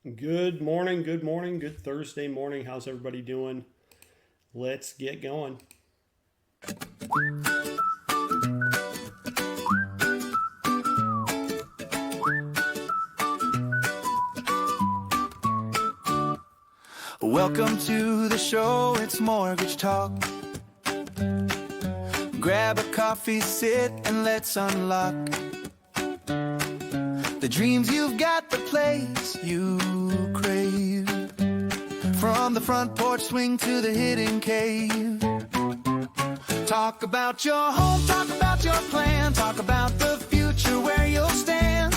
Good morning, good morning, good Thursday morning. How's everybody doing? Let's get going. Welcome to the show, it's Mortgage Talk. Grab a coffee, sit, and let's unlock the dreams you've got, the place you crave. From the front porch swing to the hidden cave. Talk about your home, talk about your plan, talk about the future where you'll stand.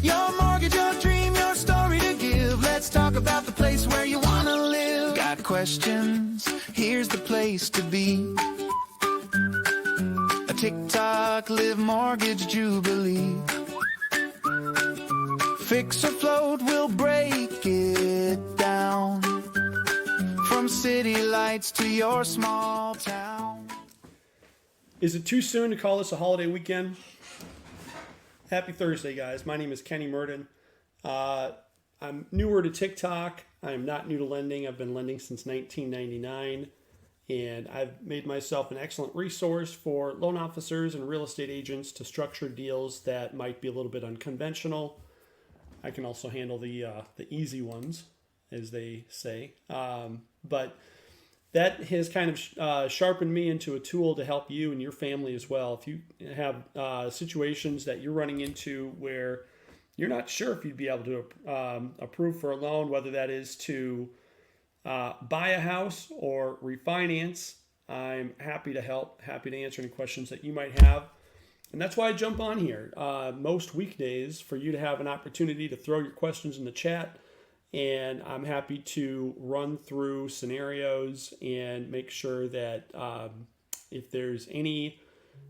Your mortgage, your dream, your story to give. Let's talk about the place where you want to live. Got questions? Here's the place to be. A TikTok Live Mortgage Jubilee. Fix or float, we'll break it down. From city lights to your small town. Is it too soon to call this a holiday weekend? Happy Thursday, guys. My name is Kenny Murden. I'm newer to TikTok. I'm not new to lending. I've been lending since 1999. And I've made myself an excellent resource for loan officers and real estate agents to structure deals that might be a little bit unconventional. I can also handle the easy ones, as they say. But that has kind of sharpened me into a tool to help you and your family as well. If you have situations that you're running into where you're not sure if you'd be able to approve for a loan, whether that is to buy a house or refinance, I'm happy to help, happy to answer any questions that you might have. And that's why I jump on here most weekdays for you to have an opportunity to throw your questions in the chat. And I'm happy to run through scenarios and make sure that if there's any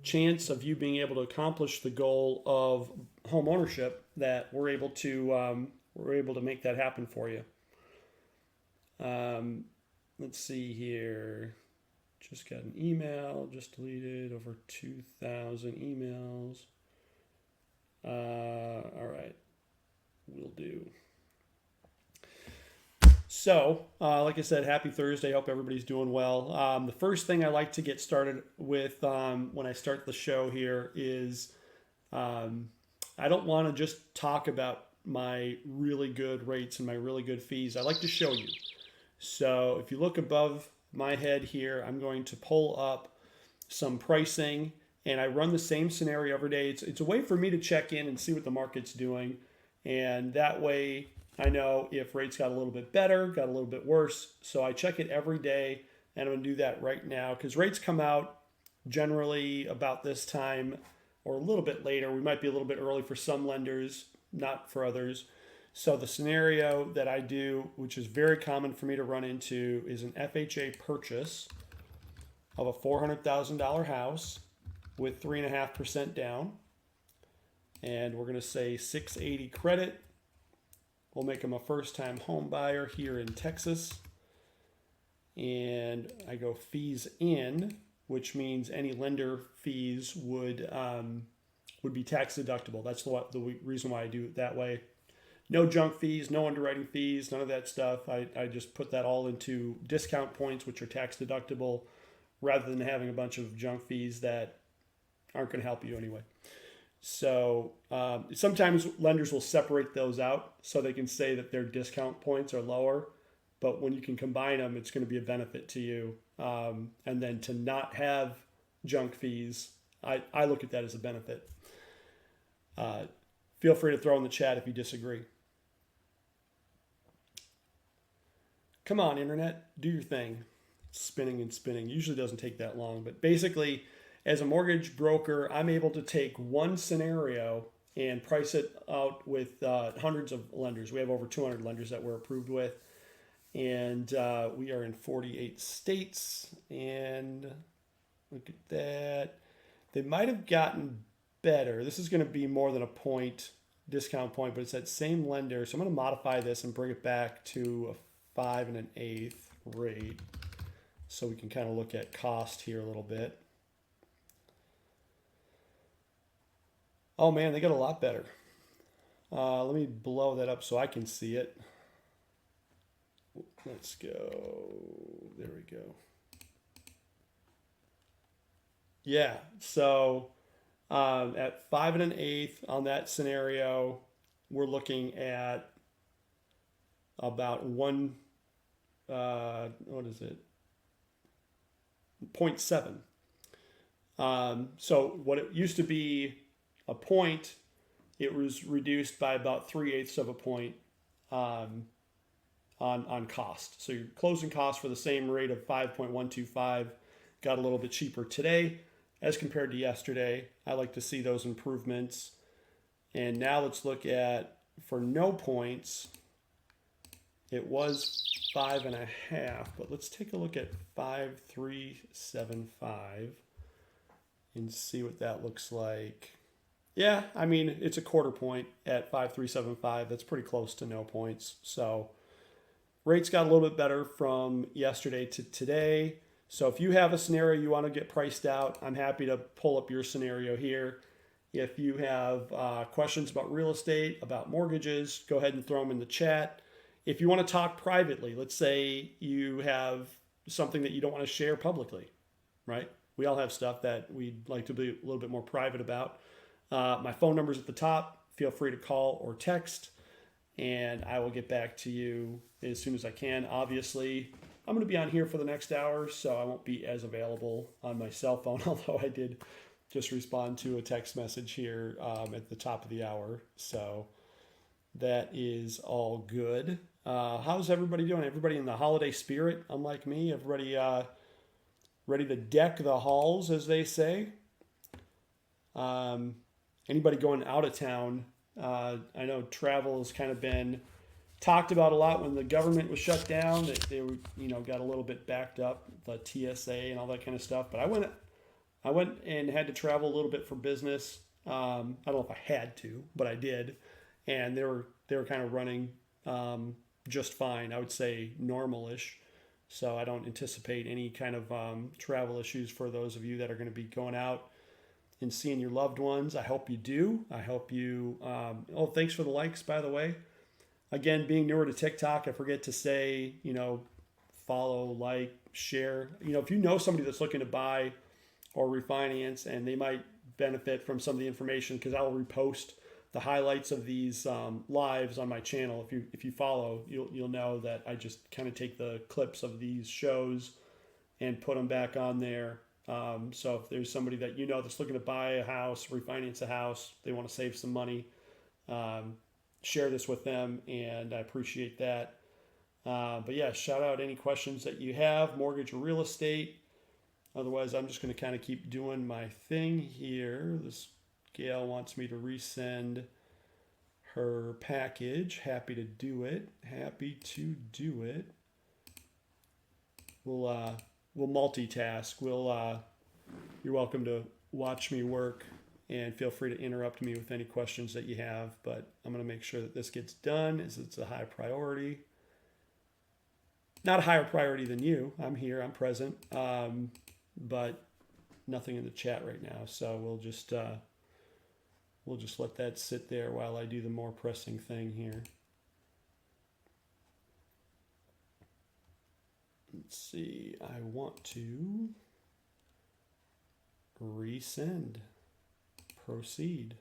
chance of you being able to accomplish the goal of home ownership, that we're able to make that happen for you. Let's see here. Just got an email, just deleted over 2,000 emails. All right, will do. So, like I said, happy Thursday. Hope everybody's doing well. The first thing I like to get started with when I start the show here is I don't want to just talk about my really good rates and my really good fees. I like to show you. So if you look above my head here, I'm going to pull up some pricing, and I run the same scenario every day. It's a way for me to check in and see what the market's doing, and that way I know if rates got a little bit better, got a little bit worse. So I check it every day, and I'm going to do that right now because rates come out generally about this time or a little bit later. We might be a little bit early for some lenders, not for others. So the scenario that I do, which is very common for me to run into, is an FHA purchase of a $400,000 house with 3.5% down. And we're going to say 680 credit. We'll make them a first-time home buyer here in Texas. And I go fees in, which means any lender fees would be tax deductible. That's the reason why I do it that way. No junk fees, no underwriting fees, none of that stuff. I just put that all into discount points, which are tax deductible, rather than having a bunch of junk fees that aren't going to help you anyway. So sometimes lenders will separate those out so they can say that their discount points are lower. But when you can combine them, it's going to be a benefit to you. And then to not have junk fees, I look at that as a benefit. Feel free to throw in the chat if you disagree. Come on, internet, do your thing. Spinning and spinning. Usually doesn't take that long. But basically, as a mortgage broker, I'm able to take one scenario and price it out with hundreds of lenders. We have over 200 lenders that we're approved with. And we are in 48 states. And look at that. They might have gotten better. This is going to be more than a point, discount point, but it's that same lender. So I'm going to modify this and bring it back to a 5 1/8 rate. So we can kind of look at cost here a little bit. Oh man, they got a lot better. Let me blow that up so I can see it. Let's go. There we go. Yeah. So at 5 1/8 on that scenario, we're looking at about what is it? 0.7. So what it used to be a point, it was reduced by about 3/8 of a point on cost. So your closing cost for the same rate of 5.125 got a little bit cheaper today as compared to yesterday. I like to see those improvements. And now let's look at, for no points, it was 5.5, but let's take a look at 5.375 and see what that looks like. Yeah, I mean, it's a quarter point at 5.375. That's pretty close to no points. So rates got a little bit better from yesterday to today. So if you have a scenario you want to get priced out, I'm happy to pull up your scenario here. If you have questions about real estate, about mortgages, go ahead and throw them in the chat. If you want to talk privately, let's say you have something that you don't want to share publicly, right? We all have stuff that we'd like to be a little bit more private about. My phone number's at the top. Feel free to call or text, and I will get back to you as soon as I can. Obviously, I'm going to be on here for the next hour, so I won't be as available on my cell phone, although I did just respond to a text message here at the top of the hour. So that is all good. How's everybody doing? Everybody in the holiday spirit, unlike me? Everybody ready to deck the halls, as they say? Anybody going out of town? I know travel has kind of been talked about a lot when the government was shut down. That they were, got a little bit backed up, the TSA and all that kind of stuff. But I went and had to travel a little bit for business. I don't know if I had to, but I did, and they were kind of running just fine. I would say normal-ish. So I don't anticipate any kind of travel issues for those of you that are going to be going out and seeing your loved ones. I hope you do. I hope you. Thanks for the likes, by the way. Again, being newer to TikTok, I forget to say, follow, like, share. If you know somebody that's looking to buy or refinance and they might benefit from some of the information, because I'll repost the highlights of these lives on my channel. If you follow, you'll know that I just kind of take the clips of these shows and put them back on there. So if there's somebody that that's looking to buy a house, refinance a house, they want to save some money, share this with them, and I appreciate that. But yeah, shout out any questions that you have, mortgage or real estate. Otherwise, I'm just going to kind of keep doing my thing here. This Gail wants me to resend her package. Happy to do it. We'll multitask. You're welcome to watch me work, and feel free to interrupt me with any questions that you have. But I'm going to make sure that this gets done, as it's a high priority. Not a higher priority than you. I'm here. I'm present. But nothing in the chat right now. So we'll just let that sit there while I do the more pressing thing here. Let's see. I want to resend, proceed,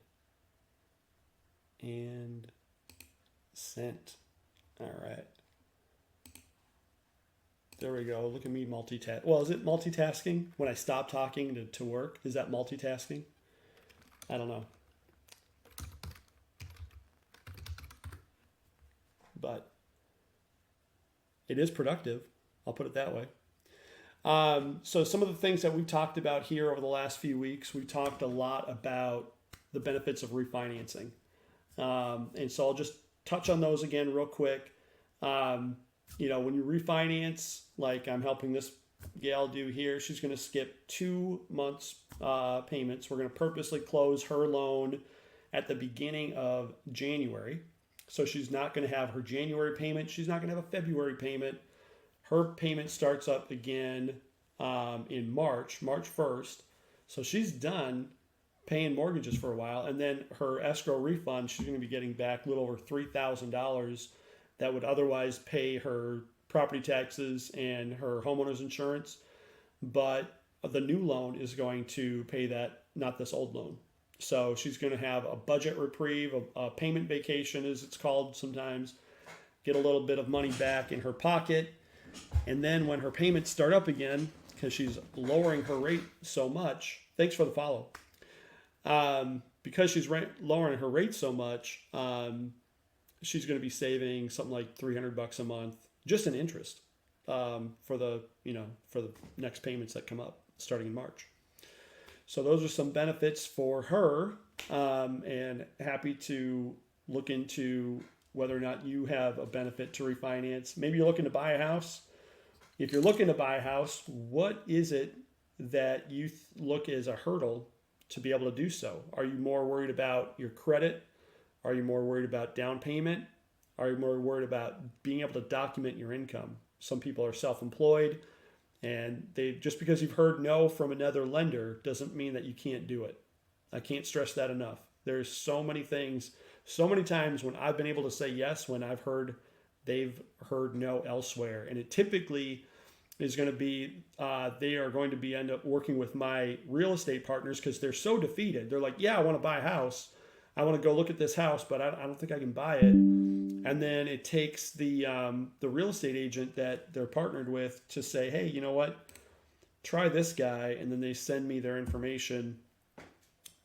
and sent. All right. There we go. Look at me multitask. Well, is it multitasking when I stop talking to work? Is that multitasking? I don't know. But it is productive. I'll put it that way. So some of the things that we've talked about here over the last few weeks, we talked a lot about the benefits of refinancing. And so I'll just touch on those again real quick. When you refinance, like I'm helping this gal do here, she's going to skip 2 months payments. We're going to purposely close her loan at the beginning of January. So she's not going to have her January payment. She's not going to have a February payment. Her payment starts up again in March 1st. So she's done paying mortgages for a while. And then her escrow refund, she's going to be getting back a little over $3,000 that would otherwise pay her property taxes and her homeowner's insurance, but the new loan is going to pay that, not this old loan. So she's going to have a budget reprieve, a payment vacation, as it's called sometimes, get a little bit of money back in her pocket. And then when her payments start up again, because she's lowering her rate so much, thanks for the follow. Because she's lowering her rate so much, she's going to be saving something like $300 a month just in interest for the next payments that come up starting in March. So those are some benefits for her, and happy to look into whether or not you have a benefit to refinance. Maybe you're looking to buy a house. If you're looking to buy a house, what is it that you look as a hurdle to be able to do so? Are you more worried about your credit? Are you more worried about down payment? Are you more worried about being able to document your income? Some people are self-employed, and just because you've heard no from another lender doesn't mean that you can't do it. I can't stress that enough. There's so many things, so many times when I've been able to say yes when they've heard no elsewhere. And it typically is going to be, they are going to be end up working with my real estate partners because they're so defeated. They're like, yeah, I want to buy a house. I want to go look at this house, but I don't think I can buy it. And then it takes the real estate agent that they're partnered with to say, hey, you know what? Try this guy. And then they send me their information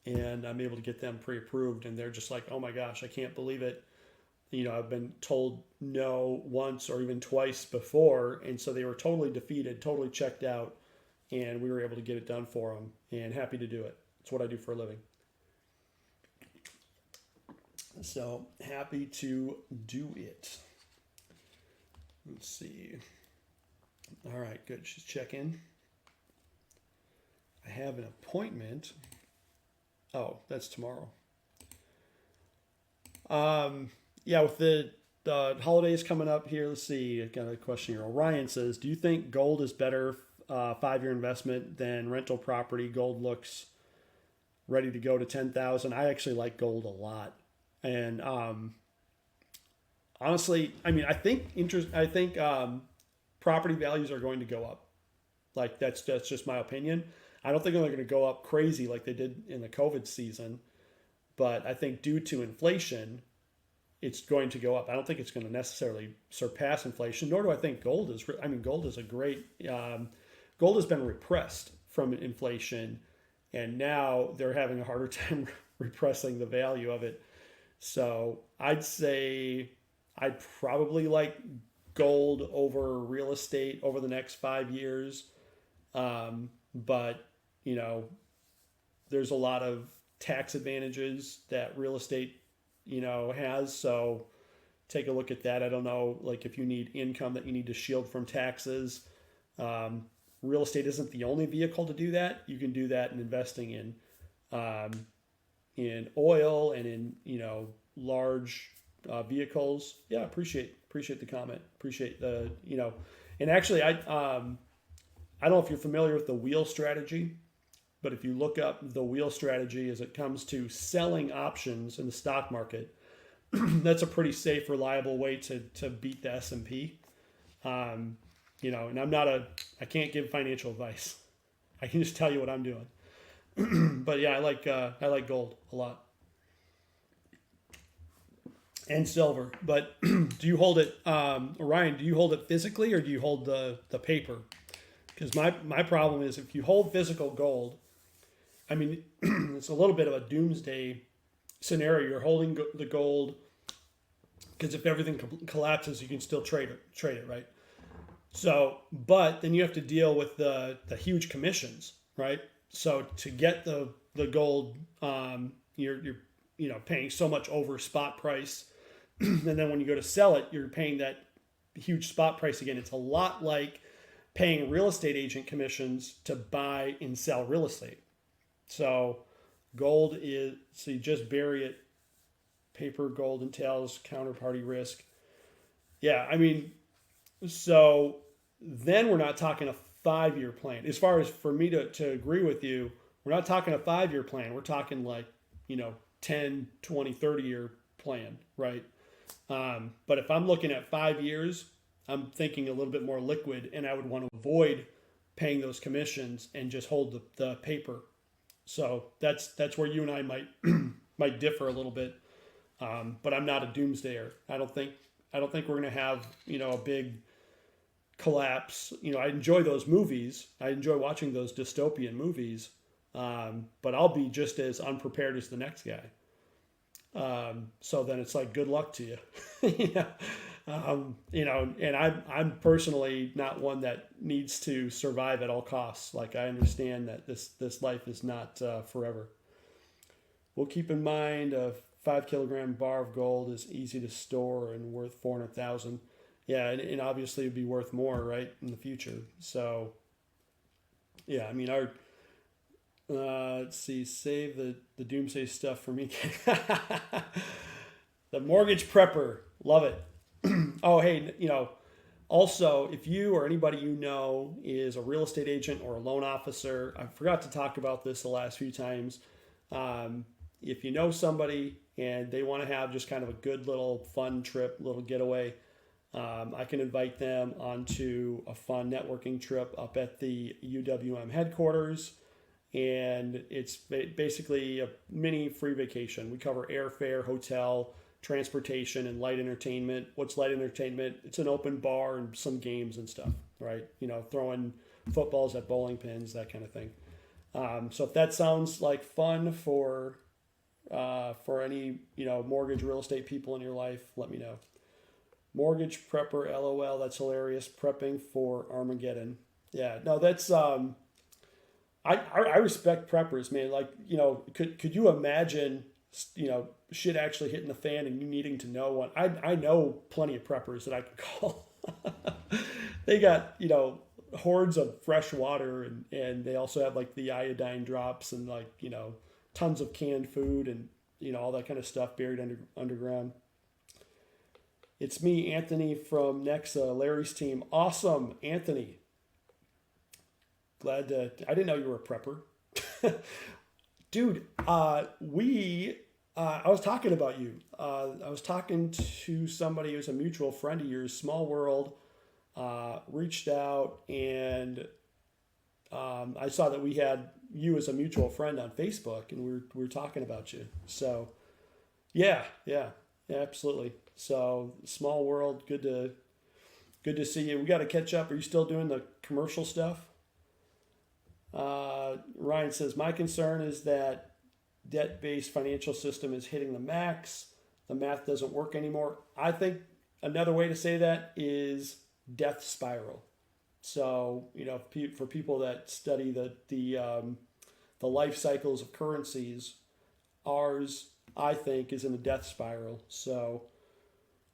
and I'm able to get them pre-approved. And they're just like, oh my gosh, I can't believe it. I've been told no once or even twice before. And so they were totally defeated, totally checked out. And we were able to get it done for them, and happy to do it. It's what I do for a living. So happy to do it. Let's see. All right, good. She's checking. I have an appointment. Oh, that's tomorrow. Yeah, with the holidays coming up here, let's see. I got a question here. Orion says, do you think gold is better 5-year investment than rental property? Gold looks ready to go to 10,000. I actually like gold a lot. And honestly, I think property values are going to go up. Like that's just my opinion. I don't think they're going to go up crazy like they did in the COVID season, but I think due to inflation, it's going to go up. I don't think it's going to necessarily surpass inflation, nor do I think gold is. Gold is a great. Gold has been repressed from inflation, and now they're having a harder time repressing the value of it. So I'd say I'd probably like gold over real estate over the next 5 years. But, there's a lot of tax advantages that real estate, has. So take a look at that. I don't know, like if you need income that you need to shield from taxes, real estate isn't the only vehicle to do that. You can do that in investing in oil and in, large vehicles. Yeah, appreciate the comment. Appreciate the, and actually I don't know if you're familiar with the wheel strategy, but if you look up the wheel strategy as it comes to selling options in the stock market, that's a pretty safe, reliable way to beat the S&P. And I can't give financial advice. I can just tell you what I'm doing. But yeah, I like gold a lot. And silver. But do you hold it, Ryan, do you hold it physically or do you hold the paper? Because my problem is if you hold physical gold, it's a little bit of a doomsday scenario. You're holding the gold because if everything collapses, you can still trade it, right? So, but then you have to deal with the huge commissions, right? So to get the gold, you're paying so much over spot price, and then when you go to sell it, you're paying that huge spot price again. It's a lot like paying real estate agent commissions to buy and sell real estate. So gold is, so you just bury it. Paper gold entails counterparty risk. Yeah, so then we're not talking a 5-year plan. As far as for me to agree with you, we're not talking a 5-year plan. We're talking like, 10, 20, 30-year plan, right? But if I'm looking at 5 years, I'm thinking a little bit more liquid, and I would want to avoid paying those commissions and just hold the paper. So that's where you and I might differ a little bit. But I'm not a doomsdayer. I don't think we're going to have a big collapse. I enjoy those movies. I enjoy watching those dystopian movies. But I'll be just as unprepared as the next guy. So then it's like, good luck to you. And I'm personally not one that needs to survive at all costs. Like, I understand that this life is not forever. We'll keep in mind a 5 kilogram bar of gold is easy to store and worth 400,000. Yeah, and obviously it'd be worth more, right, in the future. So, yeah, I mean, our let's see, save the doomsday stuff for me. The mortgage prepper, love it. Oh, hey, also, if you or anybody is a real estate agent or a loan officer, I forgot to talk about this the last few times. If you know somebody and they want to have just kind of a good little fun trip, little getaway, I can invite them onto a fun networking trip up at the UWM headquarters. And it's basically a mini free vacation. We cover airfare, hotel, transportation, and light entertainment. What's light entertainment? It's an open bar and some games and stuff, right? Throwing footballs at bowling pins, that kind of thing. So if that sounds like fun for any mortgage real estate people in your life, let me know. Mortgage prepper, LOL. That's hilarious. Prepping for Armageddon. Yeah, no, that's I respect preppers, man. Like, could you imagine, shit actually hitting the fan and you needing to know one? I know plenty of preppers that I can call. They got, hordes of fresh water and they also have like the iodine drops and like, tons of canned food and, all that kind of stuff buried underground. It's me, Anthony from Nexa, Larry's team. Awesome, Anthony. I didn't know you were a prepper. Dude, I was talking about you. I was talking to somebody who's a mutual friend of yours, Small World, reached out and I saw that we had you as a mutual friend on Facebook and we were talking about you. So yeah, absolutely. So Small World, good to see you. We got to catch up. Are you still doing the commercial stuff? Ryan says, my concern is that debt-based financial system is hitting the max. The math doesn't work anymore. I think another way to say that is death spiral. So, for people that study the life cycles of currencies, ours, I think, is in a death spiral. So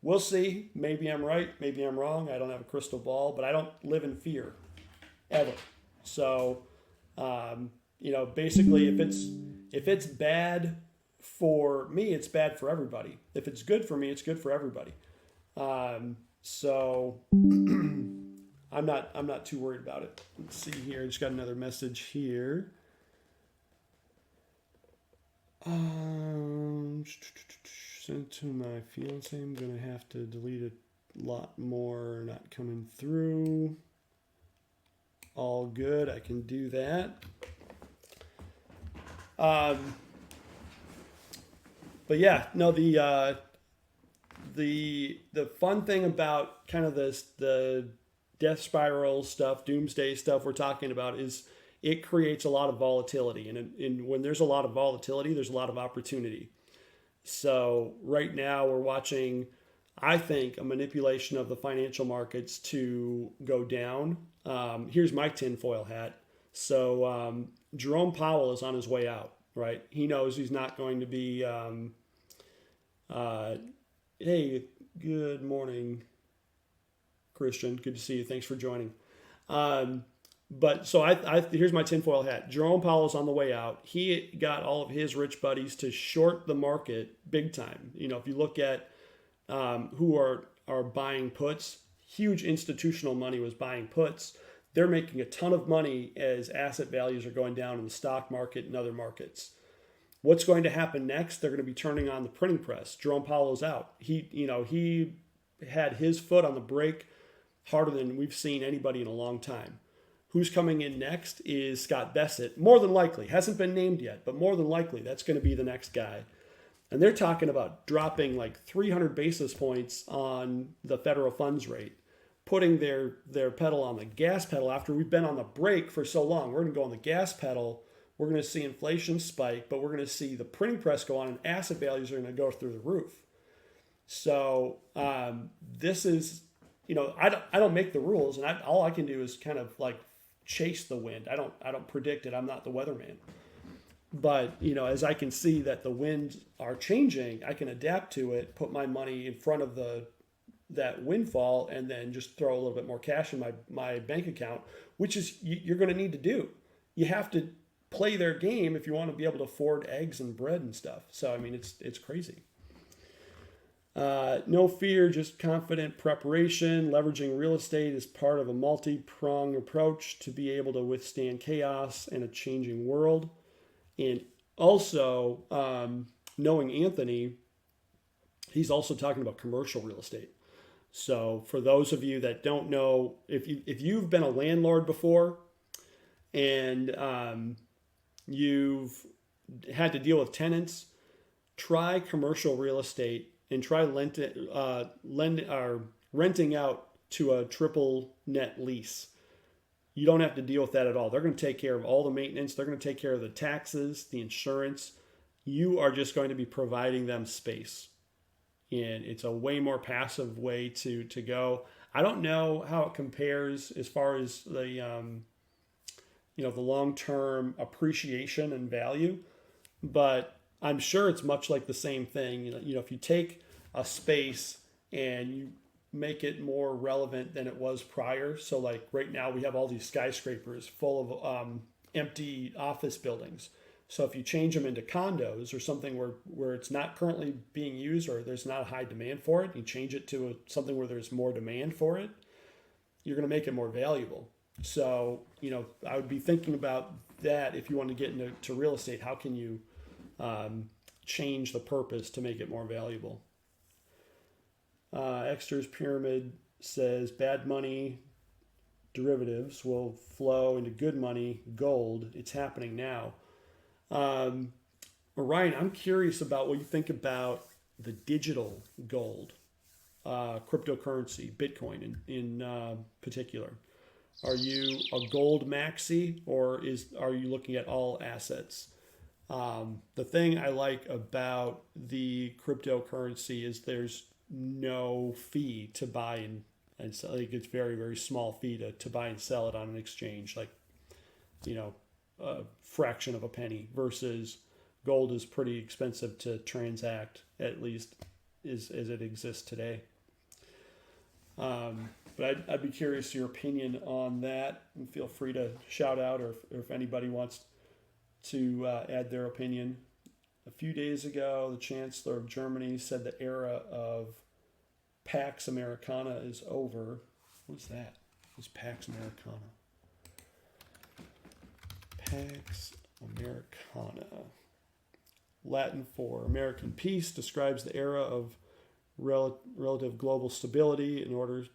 we'll see. Maybe I'm right. Maybe I'm wrong. I don't have a crystal ball, but I don't live in fear ever. So, basically if it's bad for me, it's bad for everybody. If it's good for me, it's good for everybody. So I'm not too worried about it. Let's see here. I just got another message here. Sent to my fiance. I'm gonna have to delete a lot more not coming through. All good. I can do that. But yeah, no, the fun thing about kind of the death spiral stuff, doomsday stuff we're talking about is it creates a lot of volatility. And when there's a lot of volatility, there's a lot of opportunity. So right now we're watching, I think, a manipulation of the financial markets to go down. Here's my tinfoil hat. So Jerome Powell is on his way out, right? He knows he's not going to be, hey, good morning, Christian. Good to see you. Thanks for joining. But so here's my tinfoil hat. Jerome Powell is on the way out. He got all of his rich buddies to short the market big time. If you look at who are buying puts, huge institutional money was buying puts. They're making a ton of money as asset values are going down in the stock market and other markets. What's going to happen next? They're going to be turning on the printing press. Jerome Powell is out. He had his foot on the brake harder than we've seen anybody in a long time. Who's coming in next is Scott Bessent, more than likely. Hasn't been named yet, but more than likely that's going to be the next guy. And they're talking about dropping like 300 basis points on the federal funds rate, putting their pedal on the gas pedal after we've been on the brake for so long. We're going to go on the gas pedal. We're going to see inflation spike, but we're going to see the printing press go on and asset values are going to go through the roof. So this is, I don't make the rules, and all I can do is kind of like chase the wind. I don't predict it. I'm not the weatherman. But as I can see that the winds are changing, I can adapt to it, put my money in front of that windfall, and then just throw a little bit more cash in my bank account, which is you're going to need to do. You have to play their game if you want to be able to afford eggs and bread and stuff. So I mean, it's crazy. No fear, just confident preparation. Leveraging real estate is part of a multi-pronged approach to be able to withstand chaos in a changing world. And also, knowing Anthony, he's also talking about commercial real estate. So for those of you that don't know, if you've been a landlord before and you've had to deal with tenants, try commercial real estate and try renting out to a triple net lease. You don't have to deal with that at all. They're going to take care of all the maintenance. They're going to take care of the taxes, the insurance. You are just going to be providing them space. And it's a way more passive way to go. I don't know how it compares as far as the the long-term appreciation and value, but I'm sure it's much like the same thing. If you take a space and you make it more relevant than it was prior. So like right now we have all these skyscrapers full of empty office buildings. So if you change them into condos or something where it's not currently being used or there's not a high demand for it, you change it to something where there's more demand for it, you're going to make it more valuable. So, I would be thinking about that if you want to get into real estate. How can you change the purpose to make it more valuable? Exter's Pyramid says bad money derivatives will flow into good money, gold. It's happening now. Ryan, I'm curious about what you think about the digital gold, cryptocurrency, Bitcoin in particular. Are you a gold maxi or are you looking at all assets? The thing I like about the cryptocurrency is there's no fee to buy and sell. Like it's very, very small fee to buy and sell it on an exchange, like, a fraction of a penny, versus gold is pretty expensive to transact, at least as it exists today. But I'd be curious your opinion on that, and feel free to shout out or if anybody wants to add their opinion. A few days ago, the Chancellor of Germany said the era of Pax Americana is over. What's that? What's Pax Americana? Pax Americana. Latin for American peace, describes the era of relative global stability in order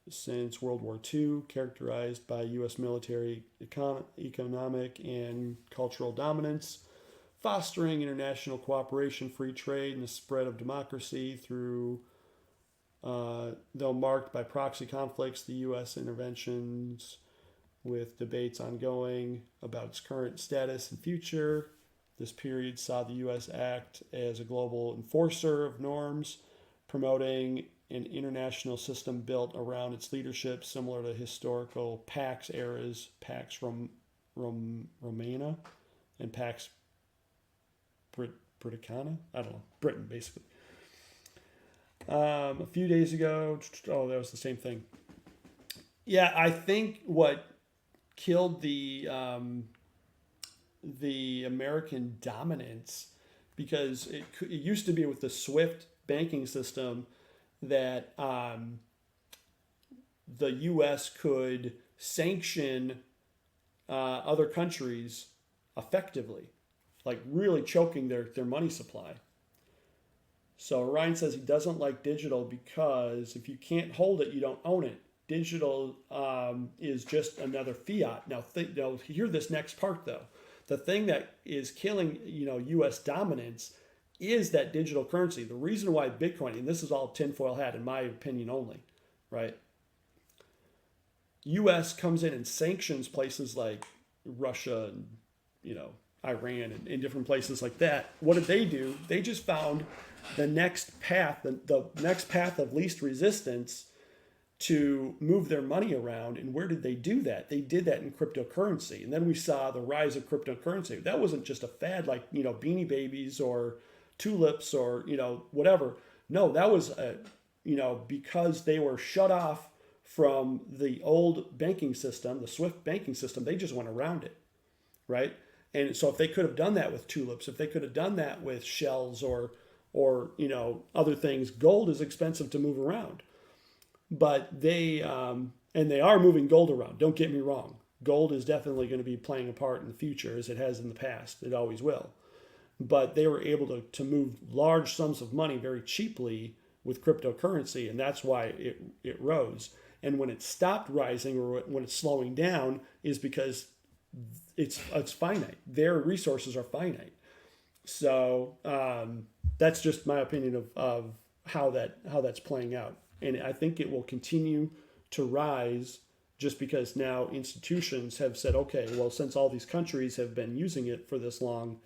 since World War II, characterized by U.S. military, economic, and cultural dominance, fostering international cooperation, free trade, and the spread of democracy through, though marked by proxy conflicts, the U.S. interventions, with debates ongoing about its current status and future. This period saw the U.S. act as a global enforcer of norms, promoting an international system built around its leadership, similar to historical Pax eras, Pax Romana and Pax Britannica. I don't know, Britain, basically. A few days ago, that was the same thing. Yeah, I think what killed the American dominance, because it used to be with the SWIFT banking system that the U.S. could sanction other countries effectively, like really choking their money supply. So Ryan says he doesn't like digital because if you can't hold it, you don't own it. digital is just another fiat. Now, hear this next part though. The thing that is killing, U.S. dominance is that digital currency. The reason why Bitcoin, and this is all tinfoil hat in my opinion only, right? U.S. comes in and sanctions places like Russia and, Iran and different places like that. What did they do? They just found the next path, the next path of least resistance to move their money around. And where did they do that? They did that in cryptocurrency. And then we saw the rise of cryptocurrency. That wasn't just a fad like, Beanie Babies or tulips or, whatever. No, that was, because they were shut off from the old banking system, the SWIFT banking system, they just went around it, right? And so if they could have done that with tulips, if they could have done that with shells or other things, gold is expensive to move around. But they are moving gold around. Don't get me wrong. Gold is definitely going to be playing a part in the future as it has in the past. It always will. But they were able to move large sums of money very cheaply with cryptocurrency, and that's why it rose. And when it stopped rising or when it's slowing down is because it's finite. Their resources are finite. So that's just my opinion of how that's playing out. And I think it will continue to rise just because now institutions have said, okay, well, since all these countries have been using it for this long,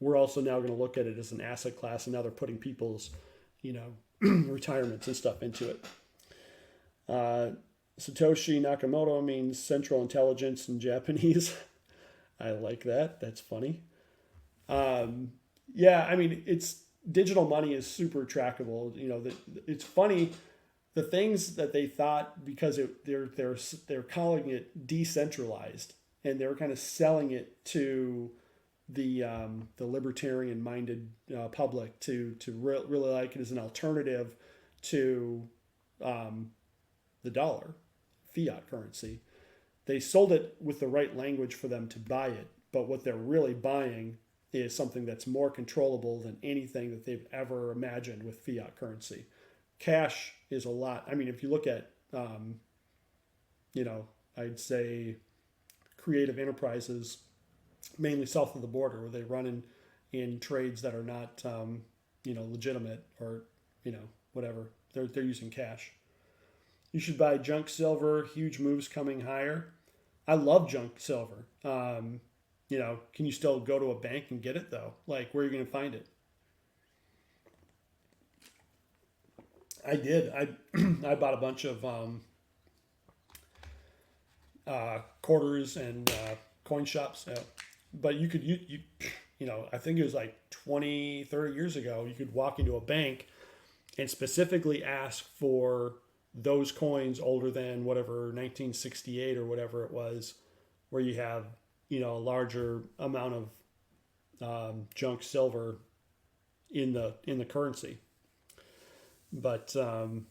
we're also now going to look at it as an asset class, and now they're putting people's, retirements and stuff into it. Satoshi Nakamoto means Central Intelligence in Japanese. I like that. That's funny. It's digital money is super trackable. It's funny. The things that they thought, because they're calling it decentralized, and they're kind of selling it to the libertarian-minded public to really like it as an alternative to the dollar, fiat currency. They sold it with the right language for them to buy it, but what they're really buying is something that's more controllable than anything that they've ever imagined with fiat currency. Cash is a lot. I mean, if you look at, I'd say creative enterprises, mainly south of the border, where they run in trades that are not, legitimate or, whatever. They're using cash. You should buy junk silver. Huge moves coming higher. I love junk silver. Can you still go to a bank and get it though? Like, where are you going to find it? I did. I bought a bunch of quarters and coin shops. But you could, I think it was like 20, 30 years ago, you could walk into a bank and specifically ask for those coins older than whatever 1968 or whatever it was, where you have, a larger amount of junk silver in the currency. But man,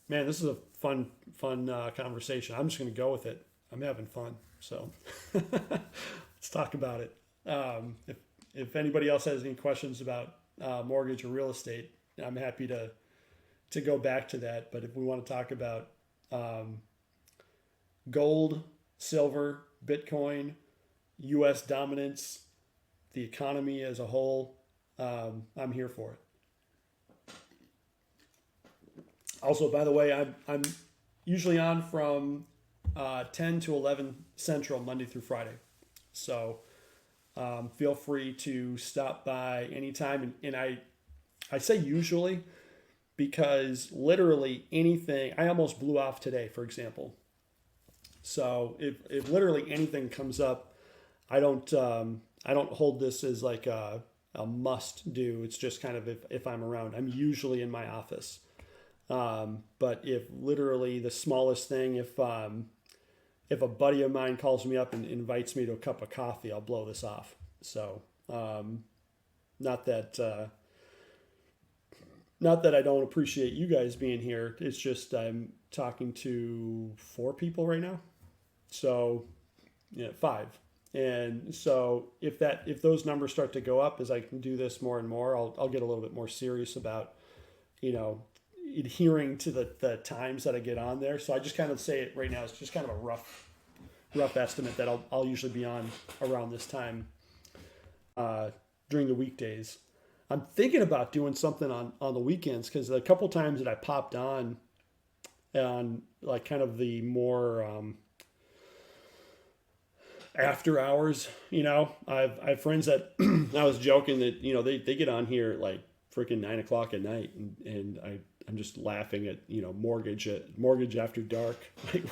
this is a fun conversation. I'm just going to go with it. I'm having fun, so let's talk about it. If anybody else has any questions about mortgage or real estate, I'm happy to go back to that. But if we want to talk about gold, silver, Bitcoin, U.S. dominance, the economy as a whole, I'm here for it. Also, by the way, I'm usually on from 10 to 11 Central, Monday through Friday. So feel free to stop by anytime. And I say usually because literally anything, I almost blew off today, for example. So if literally anything comes up, I don't hold this as like a must do. It's just kind of if I'm around. I'm usually in my office. But if literally the smallest thing, if a buddy of mine calls me up and invites me to a cup of coffee, I'll blow this off. So, not that I don't appreciate you guys being here. It's just I'm talking to 4 people right now. So, 5. And so if those numbers start to go up as I can do this more and more, I'll get a little bit more serious about, adhering to the times that I get on there. So I just kind of say it right now. It's just kind of a rough estimate that I'll usually be on around this time during the weekdays. I'm thinking about doing something on the weekends because a couple times that I popped on like kind of the more after hours, I have friends that I was joking that, they get on here at like freaking 9 o'clock at night and I'm just laughing at, mortgage after dark. Like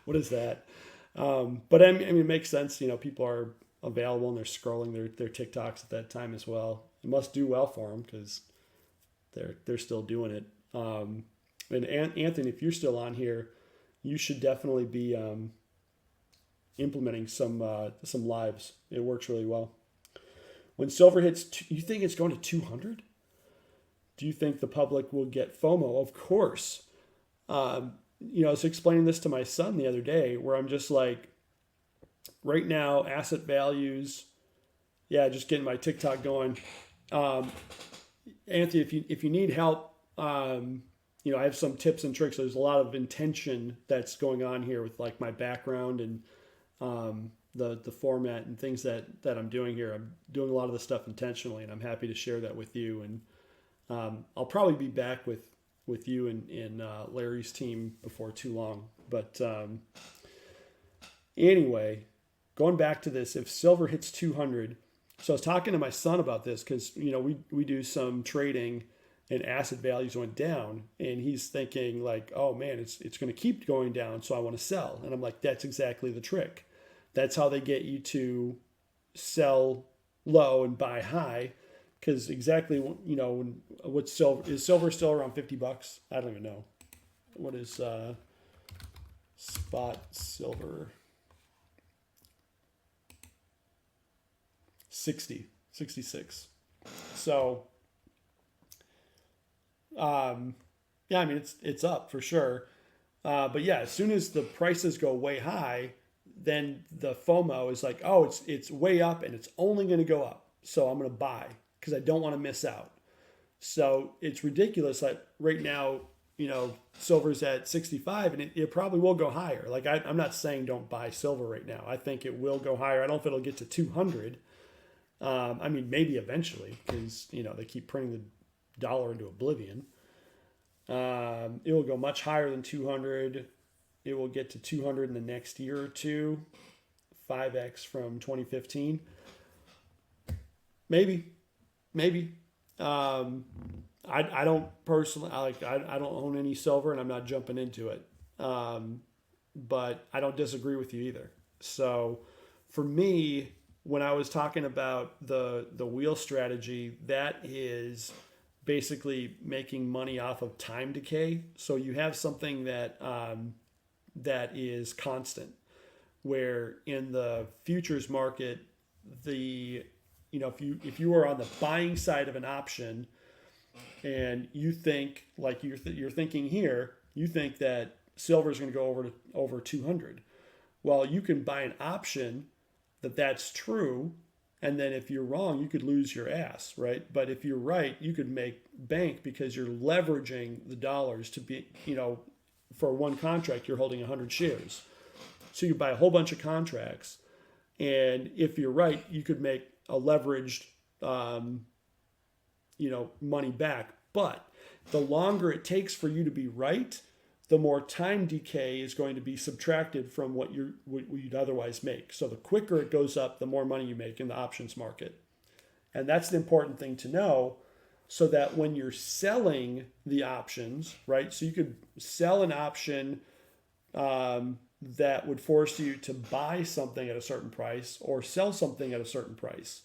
what is that? But I mean, it makes sense. People are available and they're scrolling their TikToks at that time as well. It must do well for them because they're still doing it. And Anthony, if you're still on here, you should definitely be implementing some lives. It works really well. When silver hits, you think it's going to 200? Do you think the public will get FOMO? Of course. I was explaining this to my son the other day where I'm just like, right now, asset values, just getting my TikTok going. Anthony, if you need help, I have some tips and tricks. There's a lot of intention that's going on here with like my background and the format and things that I'm doing here. I'm doing a lot of this stuff intentionally, and I'm happy to share that with you. And I'll probably be back with you and Larry's team before too long. But anyway, going back to this, if silver hits 200, so I was talking to my son about this because, we do some trading and asset values went down and he's thinking like, oh man, it's going to keep going down. So I want to sell. And I'm like, that's exactly the trick. That's how they get you to sell low and buy high. Because exactly, what's silver? Is silver still around $50? I don't even know. What is spot silver? 66. So, I mean, it's up for sure. But yeah, as soon as the prices go way high, then the FOMO is like, oh, it's way up and it's only going to go up. So I'm going to buy because I don't want to miss out. So it's ridiculous. Like right now, silver's at 65 and it probably will go higher. Like I'm not saying don't buy silver right now. I think it will go higher. I don't know if it'll get to 200. I mean, maybe eventually because, they keep printing the dollar into oblivion. It will go much higher than 200. It will get to 200 in the next year or two, 5x from 2015. Maybe. I don't personally, I don't own any silver and I'm not jumping into it. But I don't disagree with you either. So for me, when I was talking about the wheel strategy, that is basically making money off of time decay. So you have something that is constant, where in the futures market, if you are on the buying side of an option, and you think like you're thinking here, you think that silver is going to go over 200. Well, you can buy an option that's true. And then if you're wrong, you could lose your ass, right? But if you're right, you could make bank because you're leveraging the dollars to be, for one contract, you're holding 100 shares. So you buy a whole bunch of contracts. And if you're right, you could make a leveraged, money back. But the longer it takes for you to be right, the more time decay is going to be subtracted from what you'd otherwise make. So the quicker it goes up, the more money you make in the options market. And that's the important thing to know, so that when you're selling the options, right? So you could sell an option that would force you to buy something at a certain price or sell something at a certain price.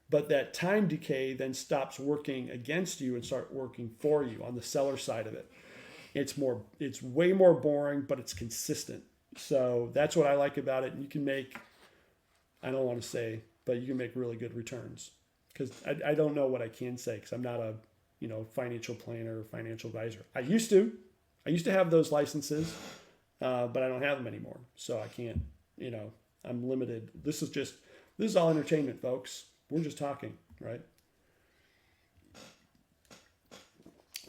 But that time decay then stops working against you and start working for you on the seller side of it. It's way more boring, but it's consistent. So that's what I like about it. And you can make, I don't want to say, but you can make really good returns. Because I don't know what I can say because I'm not a financial planner or financial advisor. I used to have those licenses, but I don't have them anymore. So I can't, I'm limited. This is all entertainment, folks. We're just talking, right?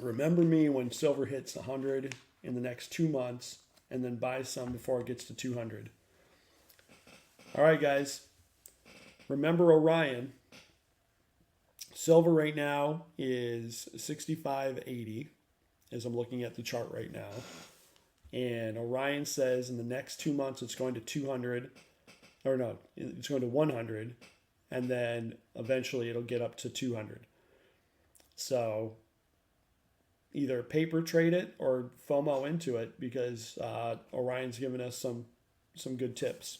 Remember me when silver hits 100 in the next 2 months, and then buy some before it gets to 200. All right, guys. Remember Orion. Silver right now is 65.80 as I'm looking at the chart right now. And Orion says in the next 2 months it's going to 200, or no, it's going to 100, and then eventually it'll get up to 200. So either paper trade it or FOMO into it, because Orion's given us some good tips.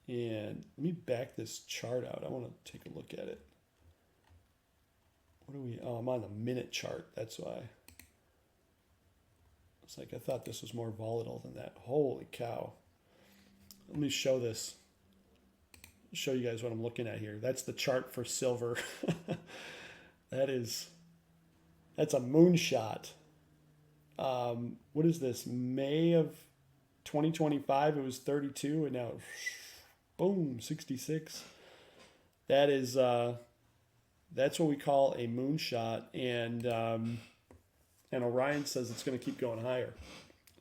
And let me back this chart out. I want to take a look at it. What are we? Oh, I'm on the minute chart. That's why. It's like I thought this was more volatile than that. Holy cow. Let me show this. Show you guys what I'm looking at here. That's the chart for silver. That's a moonshot. What is this? May of 2025, it was 32, and now, boom, 66. That is, that's what we call a moonshot, and Orion says it's going to keep going higher.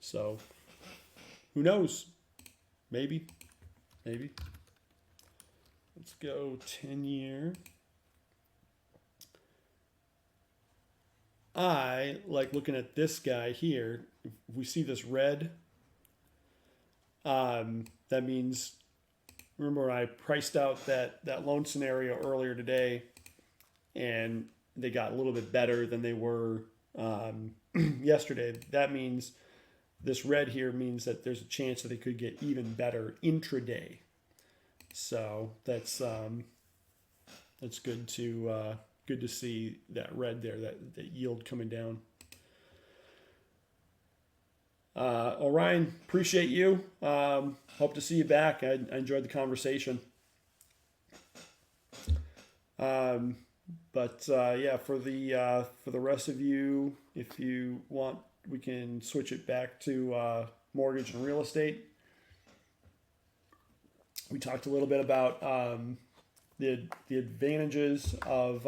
So, who knows? Maybe. Let's go 10-year. I like looking at this guy here. If we see this red, that means, remember I priced out that loan scenario earlier today, and they got a little bit better than they were yesterday. That means this red here means that there's a chance that they could get even better intraday. So that's good to see that red there, that yield coming down. Orion, appreciate you. Hope to see you back. I enjoyed the conversation. But for the rest of you, if you want, we can switch it back to mortgage and real estate. We talked a little bit about the advantages of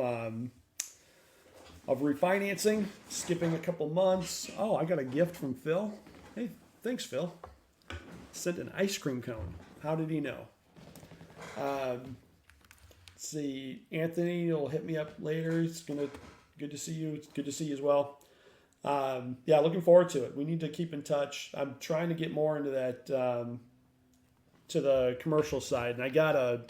refinancing, skipping a couple months. Oh, I got a gift from Phil. Hey, thanks, Phil. Sent an ice cream cone. How did he know? Let's see, Anthony will hit me up later. It's good to see you. It's good to see you as well. Looking forward to it. We need to keep in touch. I'm trying to get more into that, to the commercial side, and I got a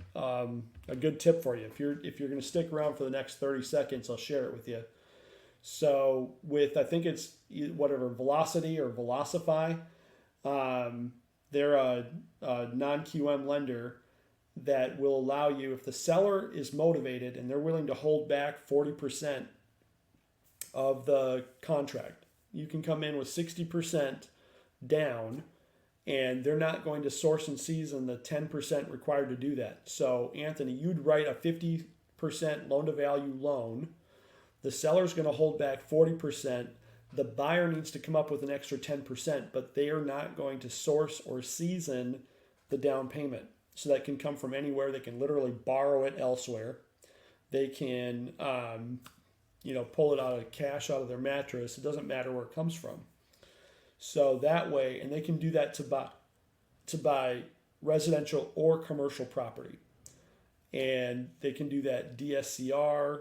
good tip for you. If you're going to stick around for the next 30 seconds, I'll share it with you. So with, I think it's whatever, Velocity or Velocify, they're a non-QM lender that will allow you, if the seller is motivated and they're willing to hold back 40% of the contract, you can come in with 60% down, and they're not going to source and season the 10% required to do that. So, Anthony, you'd write a 50% loan-to-value loan. The seller's going to hold back 40%. The buyer needs to come up with an extra 10%, but they are not going to source or season the down payment. So that can come from anywhere. They can literally borrow it elsewhere. They can, pull it out of cash out of their mattress. It doesn't matter where it comes from. So that way, and they can do that to buy residential or commercial property, and they can do that DSCR.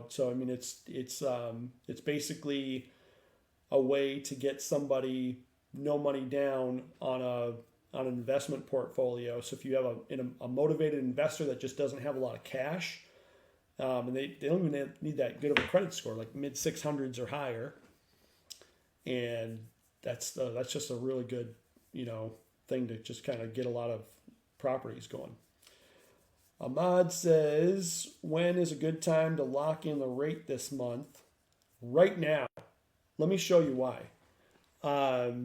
So I mean, it's basically a way to get somebody no money down on an investment portfolio. So if you have a motivated investor that just doesn't have a lot of cash, and they don't even need that good of a credit score, like mid 600s or higher, and that's just a really good, thing to just kind of get a lot of properties going. Ahmad says, when is a good time to lock in the rate this month? Right now. Let me show you why. Let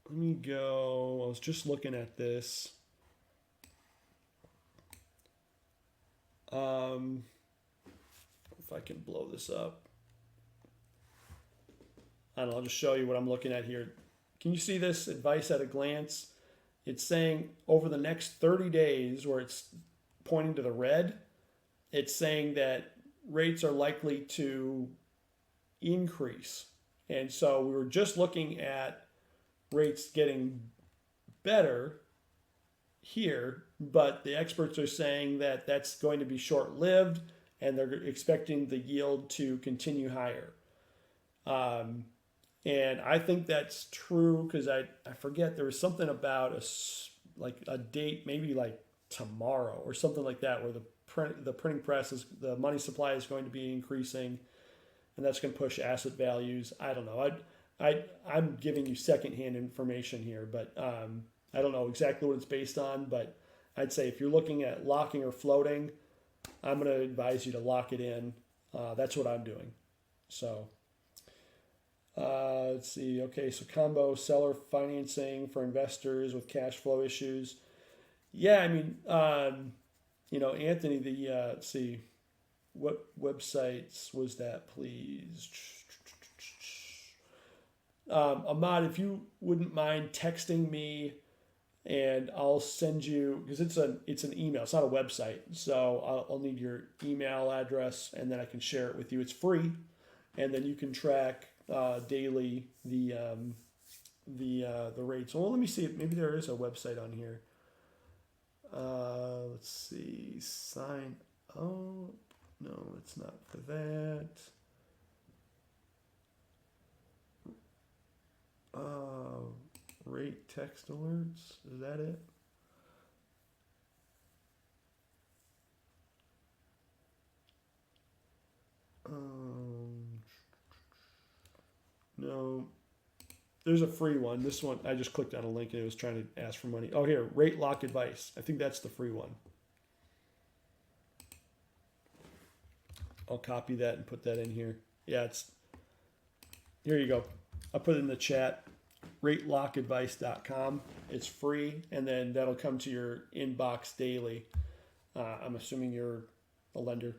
me go. I was just looking at this. If I can blow this up. I'll just show you what I'm looking at here. Can you see this advice at a glance? It's saying over the next 30 days, where it's pointing to the red, it's saying that rates are likely to increase. And so we were just looking at rates getting better here, but the experts are saying that that's going to be short-lived, and they're expecting the yield to continue higher. And I think that's true because I forget, there was something about a date, maybe like tomorrow or something like that, where the printing press is, the money supply is going to be increasing, and that's going to push asset values. I don't know. I'm giving you secondhand information here, but I don't know exactly what it's based on. But I'd say if you're looking at locking or floating, I'm going to advise you to lock it in. That's what I'm doing. So let's see. Okay, so combo seller financing for investors with cash flow issues. Yeah, I mean, Anthony, let's see, what websites was that, please? Ahmad, if you wouldn't mind texting me, and I'll send you, because it's an email, it's not a website, so I'll need your email address, and then I can share it with you. It's free, and then you can track daily the rates. Well, let me see if maybe there is a website on here. Let's see, sign up. No, it's not for that. Rate text alerts, is that it? No, there's a free one. This one, I just clicked on a link and it was trying to ask for money. Oh, here, rate lock advice. I think that's the free one. I'll copy that and put that in here. Yeah, here you go. I'll put it in the chat. ratelockadvice.com. It's free, and then that'll come to your inbox daily. I'm assuming you're a lender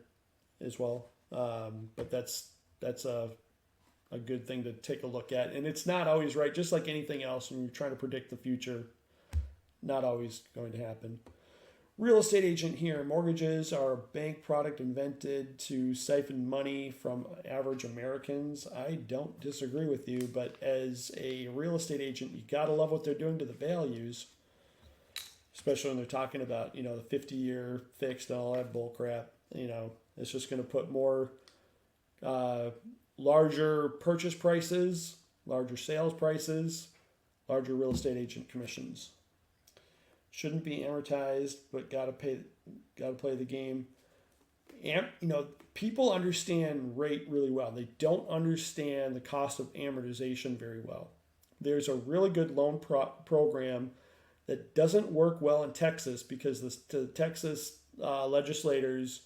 as well, but that's a good thing to take a look at. And it's not always right, just like anything else when you're trying to predict the future. Not always going to happen. Real estate agent here. Mortgages are a bank product invented to siphon money from average Americans. I don't disagree with you, but as a real estate agent, you got to love what they're doing to the values, especially when they're talking about, the 50-year fixed and all that bull crap. It's just going to put more larger purchase prices, larger sales prices, larger real estate agent commissions. Shouldn't be amortized, but gotta play the game. People understand rate really well. They don't understand the cost of amortization very well. There's a really good loan program that doesn't work well in Texas because the Texas legislators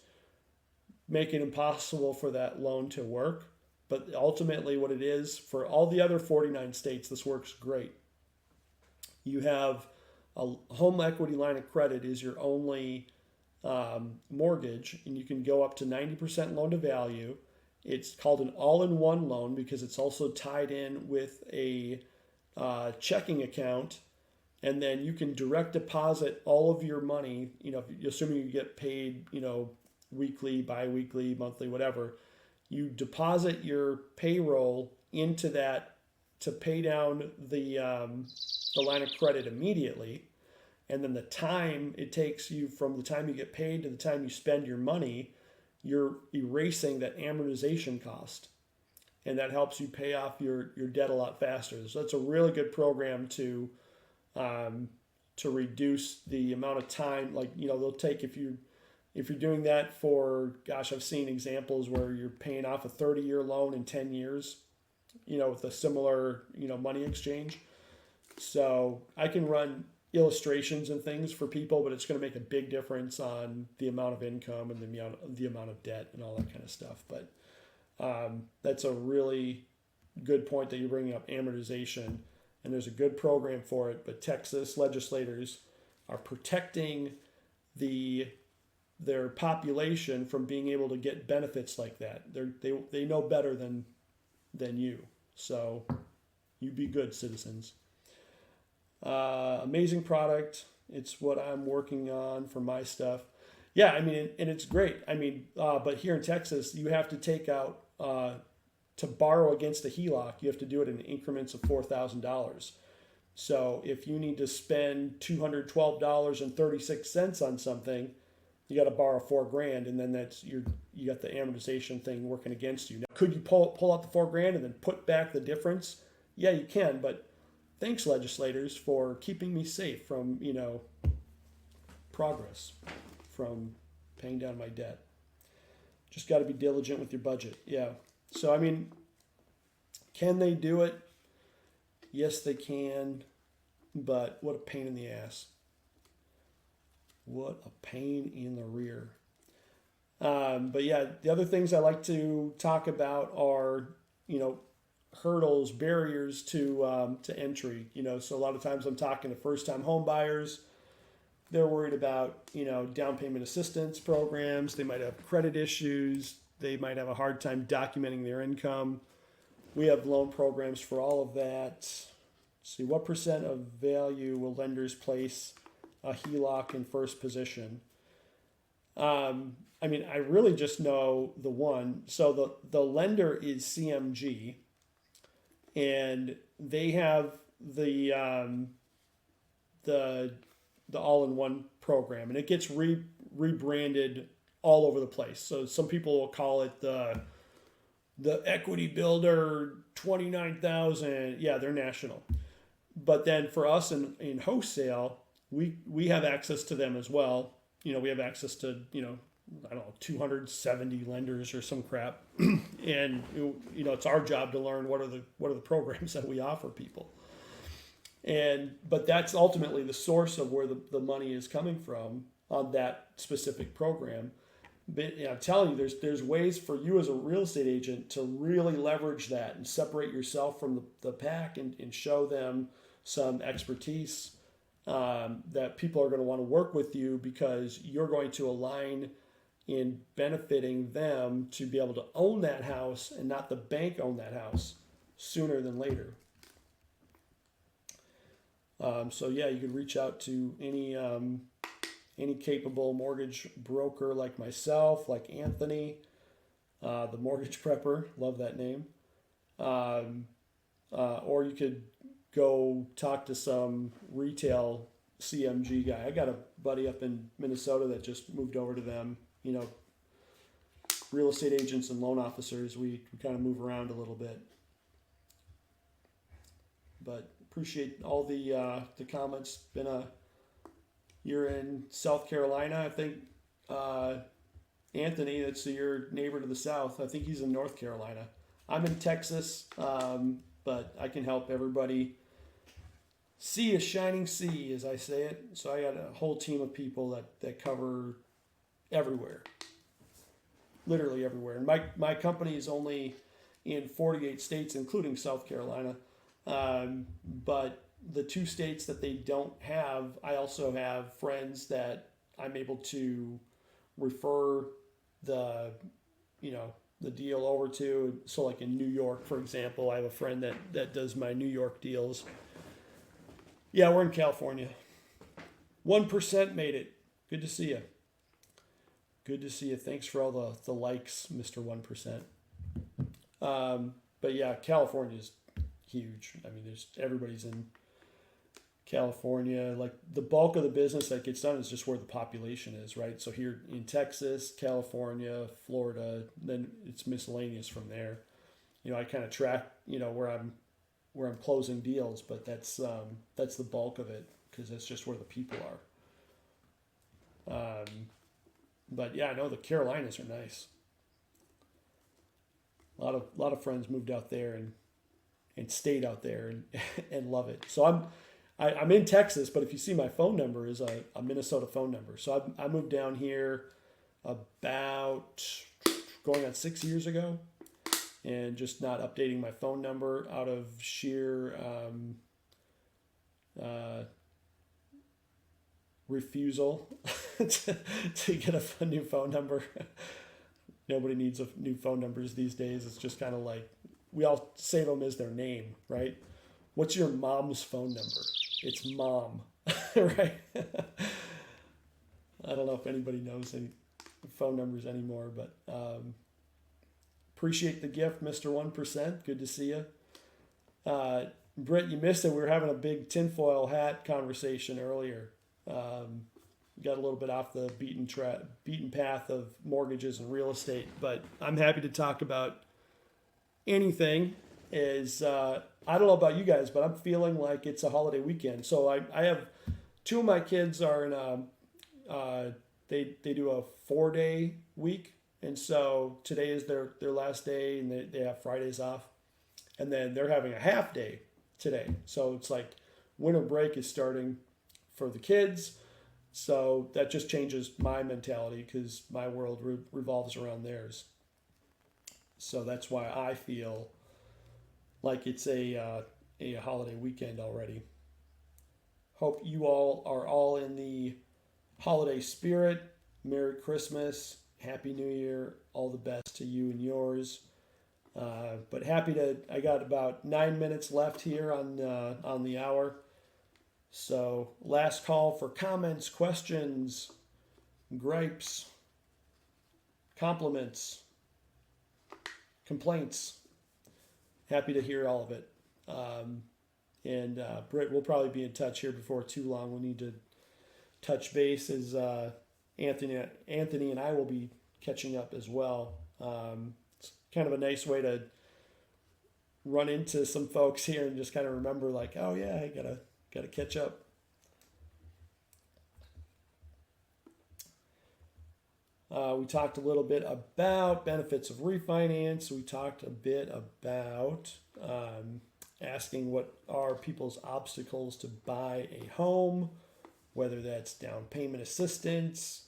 make it impossible for that loan to work. But ultimately, what it is, for all the other 49 states, this works great. You have a home equity line of credit is your only mortgage, and you can go up to 90% loan to value. It's called an all-in-one loan because it's also tied in with a checking account, and then you can direct deposit all of your money, assuming you get paid, weekly, bi-weekly, monthly, whatever. You deposit your payroll into that to pay down the line of credit immediately, and then the time it takes you from the time you get paid to the time you spend your money, you're erasing that amortization cost, and that helps you pay off your debt a lot faster. So that's a really good program to reduce the amount of time. They'll take, if you're doing that for, I've seen examples where you're paying off a 30-year loan in 10 years. With a similar, money exchange. So I can run illustrations and things for people, but it's going to make a big difference on the amount of income and the amount of debt and all that kind of stuff. But that's a really good point that you're bringing up, amortization, and there's a good program for it. But Texas legislators are protecting their population from being able to get benefits like that. They know better than you. So you be good, citizens. Amazing product. It's what I'm working on for my stuff. Yeah, I mean, and it's great. I mean, but here in Texas, you have to take out to borrow against a HELOC. You have to do it in increments of $4,000. So if you need to spend $212.36 on something, you got to borrow $4,000, and then you got the amortization thing working against you. Now, could you pull out the $4,000 and then put back the difference? Yeah, you can. But thanks, legislators, for keeping me safe from progress, from paying down my debt. Just got to be diligent with your budget. Yeah. So I mean, can they do it? Yes, they can. But what a pain in the ass. What a pain in the rear. But yeah, the other things I like to talk about are, hurdles, barriers to entry. So a lot of times I'm talking to first-time home buyers. They're worried about, down payment assistance programs. They might have credit issues. They might have a hard time documenting their income. We have loan programs for all of that. Let's see, what percent of value will lenders place a HELOC in first position? I mean, I really just know the one. So the lender is CMG, and they have the all-in-one program, and it gets rebranded all over the place. So some people will call it the Equity Builder 29,000. Yeah, they're national. But then for us in wholesale, we have access to them as well. We have access to, I don't know, 270 lenders or some crap. And, it's our job to learn what are the programs that we offer people. But that's ultimately the source of where the money is coming from on that specific program. But I'm telling you, there's ways for you as a real estate agent to really leverage that and separate yourself from the pack and show them some expertise that people are going to want to work with you, because you're going to align in benefiting them to be able to own that house and not the bank own that house sooner than later. So yeah, you can reach out to any capable mortgage broker like myself, like Anthony, the mortgage prepper, love that name. Or you could go talk to some retail CMG guy. I got a buddy up in Minnesota that just moved over to them. Real estate agents and loan officers, we kind of move around a little bit. But appreciate all the comments. You're in South Carolina, I think. Anthony, that's your neighbor to the south. I think he's in North Carolina. I'm in Texas, but I can help everybody see a shining sea, as I say it. So I got a whole team of people that cover everywhere, literally everywhere. And my company is only in 48 states, including South Carolina. But the 2 states that they don't have, I also have friends that I'm able to refer the deal over to. So like in New York, for example, I have a friend that does my New York deals. Yeah, we're in California. 1% made it. Good to see you. Good to see you. Thanks for all the likes, Mr. 1%. But yeah, California's huge. I mean, everybody's in California. Like the bulk of the business that gets done is just where the population is, right? So here in Texas, California, Florida, then it's miscellaneous from there. I kind of track, where I'm closing deals, but that's the bulk of it, because that's just where the people are. But yeah, I know the Carolinas are nice. A lot of friends moved out there and stayed out there and love it. So I'm in Texas, but if you see my phone number is a Minnesota phone number. So I moved down here about going on 6 years ago, and just not updating my phone number out of sheer refusal to get a new phone number. Nobody needs new phone numbers these days. It's just kind of like, we all save them as their name, right? What's your mom's phone number? It's mom, right? I don't know if anybody knows any phone numbers anymore, but appreciate the gift, Mr. 1%. Good to see you. Britt, you missed it. We were having a big tinfoil hat conversation earlier. Got a little bit off the beaten path of mortgages and real estate, but I'm happy to talk about anything. I don't know about you guys, but I'm feeling like it's a holiday weekend. So I have two of my kids are in they do a 4-day week, and so today is their last day, and they have Fridays off, and then they're having a half day today. So it's like winter break is starting for the kids. So that just changes my mentality because my world revolves around theirs. So that's why I feel like it's a holiday weekend already. Hope you all are all in the holiday spirit. Merry Christmas, Happy New Year, all the best to you and yours. But I got about 9 minutes left here on the hour. So last call for comments, questions, gripes, compliments, complaints. Happy to hear all of it. And Britt, we'll probably be in touch here before too long. We'll need to touch base as Anthony and I will be catching up as well. It's kind of a nice way to run into some folks here and just kind of remember, like, oh yeah, I gotta catch up. We talked a little bit about benefits of refinance. We talked a bit about asking what are people's obstacles to buy a home, whether that's down payment assistance.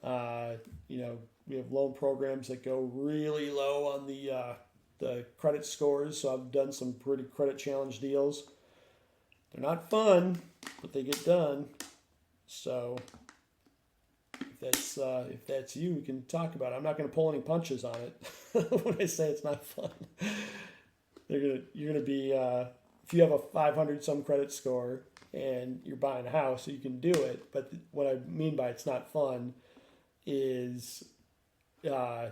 We have loan programs that go really low on the credit scores. So I've done some pretty credit challenge deals. They're not fun, but they get done. So if that's you, we can talk about it. I'm not going to pull any punches on it when I say it's not fun. You're gonna be if you have a 500 some credit score and you're buying a house, you can do it. But what I mean by it's not fun is I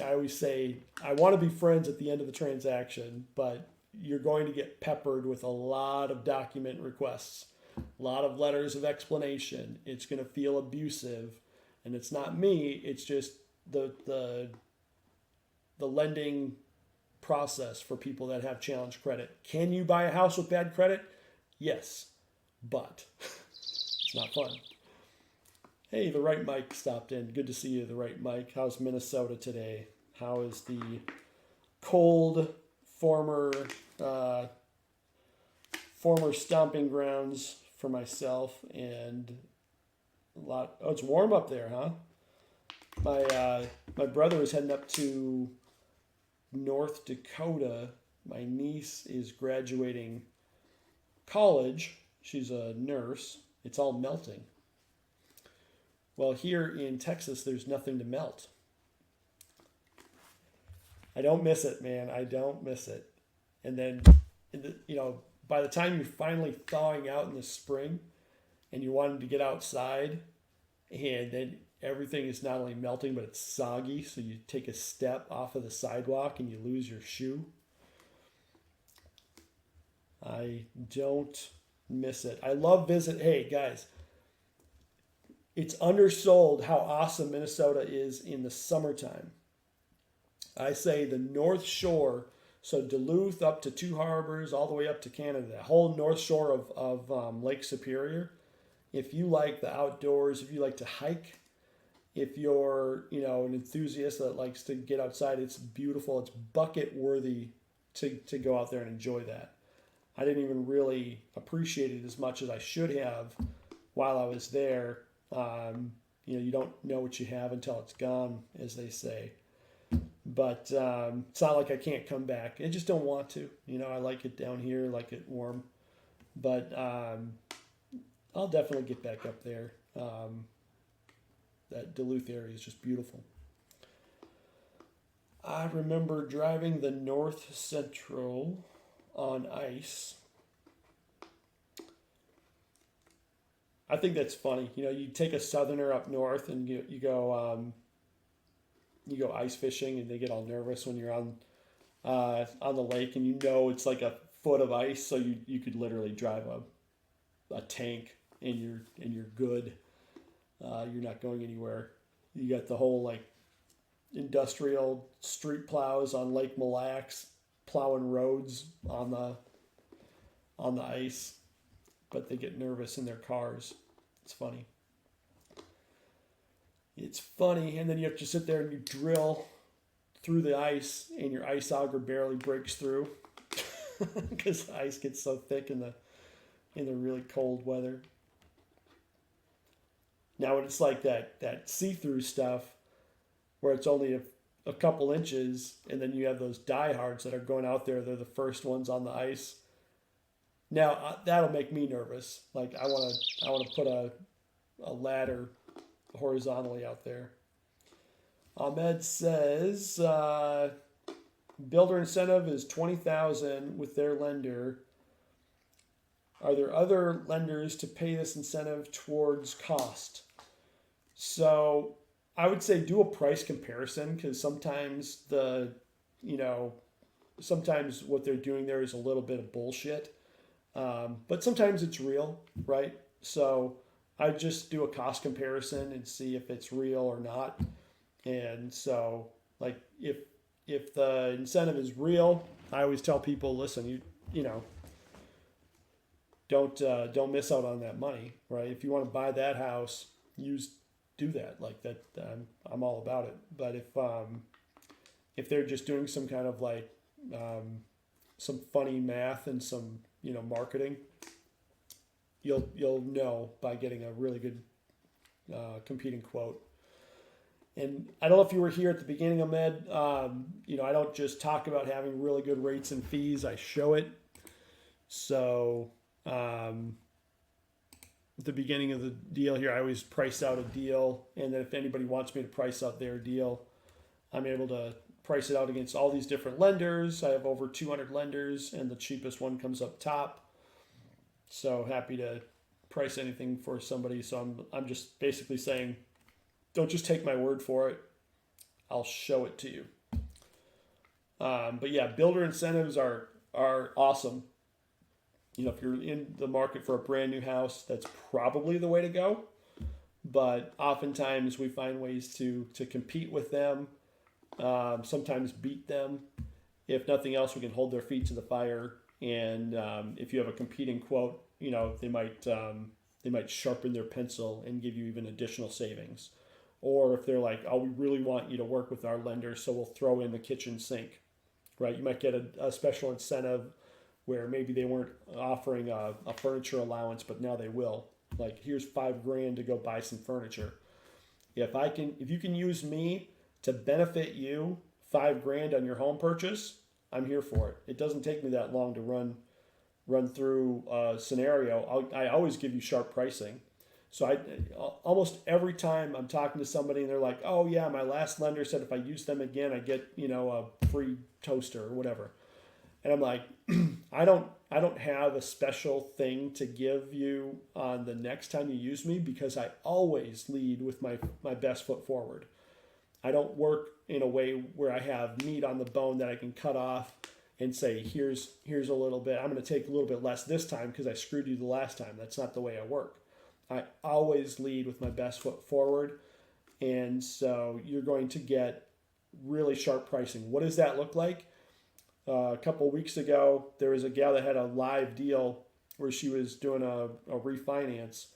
always say I want to be friends at the end of the transaction, but you're going to get peppered with a lot of document requests, a lot of letters of explanation. It's going to feel abusive, and it's not me. It's just the lending process for people that have challenged credit. Can you buy a house with bad credit? Yes, but it's not fun. Hey, the right Mike stopped in. Good to see you, the right Mike. How's Minnesota today? How is the cold former stomping grounds for myself and a lot? Oh, it's warm up there, huh? My brother is heading up to North Dakota. My niece is graduating college. She's a nurse. It's all melting. Well, here in Texas, there's nothing to melt. I don't miss it, man. I don't miss it. And then, by the time you're finally thawing out in the spring and you're wanting to get outside, and then everything is not only melting, but it's soggy. So you take a step off of the sidewalk and you lose your shoe. I don't miss it. I love Hey, guys. It's undersold how awesome Minnesota is in the summertime. I say the North Shore, so Duluth up to Two Harbors, all the way up to Canada, the whole North Shore of Lake Superior. If you like the outdoors, if you like to hike, if you're an enthusiast that likes to get outside, it's beautiful. It's bucket worthy to go out there and enjoy that. I didn't even really appreciate it as much as I should have while I was there. You don't know what you have until it's gone, as they say. But it's not like I can't come back. I just don't want to. I like it down here, like it warm. But I'll definitely get back up there. That Duluth area is just beautiful. I remember driving the North Central on ice. I think that's funny. You know, you take a southerner up north and you go ice fishing, and they get all nervous when you're on the lake, and you know it's like a foot of ice, so you could literally drive a tank and you're good. You're not going anywhere. You got the whole like industrial street plows on Lake Mille Lacs plowing roads on the ice, but they get nervous in their cars. It's funny. It's funny, and then you have to sit there and you drill through the ice, and your ice auger barely breaks through because the ice gets so thick in the really cold weather. Now, when it's like that see-through stuff, where it's only a couple inches, and then you have those diehards that are going out there, they're the first ones on the ice. Now, that'll make me nervous. Like, I want to put a ladder horizontally out there. Ahmed says builder incentive is $20,000 with their lender. Are there other lenders to pay this incentive towards cost? So I would say do a price comparison, because sometimes sometimes what they're doing there is a little bit of bullshit, but sometimes it's real, right? So I just do a cost comparison and see if it's real or not. And so, like, if the incentive is real, I always tell people, listen, you know, don't miss out on that money, right? If you want to buy that house, do that, like that. I'm all about it. But if they're just doing some kind of like some funny math and some marketing, you'll know by getting a really good competing quote. And I don't know if you were here at the beginning, Ahmed. I don't just talk about having really good rates and fees. I show it. So at the beginning of the deal here, I always price out a deal. And then if anybody wants me to price out their deal, I'm able to price it out against all these different lenders. I have over 200 lenders, and the cheapest one comes up top. So happy to price anything for somebody. So I'm just basically saying, don't just take my word for it. I'll show it to you. But yeah, builder incentives are awesome. If you're in the market for a brand new house, that's probably the way to go. But oftentimes we find ways to compete with them, sometimes beat them. If nothing else, we can hold their feet to the fire. And if you have a competing quote, they might sharpen their pencil and give you even additional savings. Or if they're like, oh, we really want you to work with our lender, so we'll throw in the kitchen sink, right? You might get a special incentive where maybe they weren't offering a furniture allowance, but now they will. Like, here's $5,000 to go buy some furniture. If you can use me to benefit you $5,000 on your home purchase, I'm here for it. It doesn't take me that long to run through a scenario. I always give you sharp pricing. So I almost every time I'm talking to somebody and they're like, oh yeah, my last lender said if I use them again, I get, a free toaster or whatever. And I'm like, I don't have a special thing to give you on the next time you use me, because I always lead with my best foot forward. I don't work in a way where I have meat on the bone that I can cut off and say, here's a little bit. I'm going to take a little bit less this time because I screwed you the last time. That's not the way I work. I always lead with my best foot forward. And so you're going to get really sharp pricing. What does that look like? A couple of weeks ago, there was a gal that had a live deal where she was doing a refinance.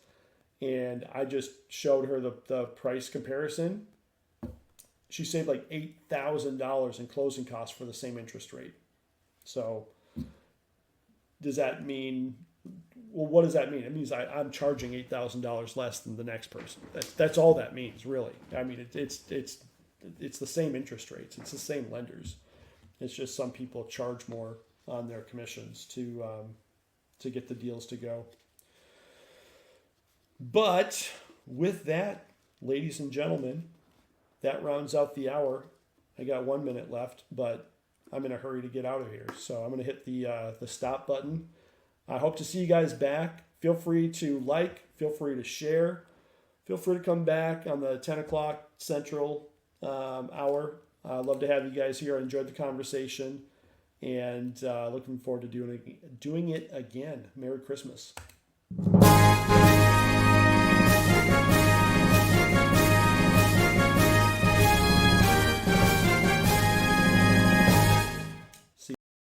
And I just showed her the price comparison. She saved like $8,000 in closing costs for the same interest rate. So does that mean... Well, what does that mean? It means I'm charging $8,000 less than the next person. That's all that means, really. I mean, it's the same interest rates. It's the same lenders. It's just some people charge more on their commissions to get the deals to go. But with that, ladies and gentlemen, that rounds out the hour. I got 1 minute left, but I'm in a hurry to get out of here. So I'm going to hit the stop button. I hope to see you guys back. Feel free to like, feel free to share, feel free to come back on the 10 o'clock Central hour. I'd love to have you guys here. I enjoyed the conversation, and looking forward to doing it again. Merry Christmas.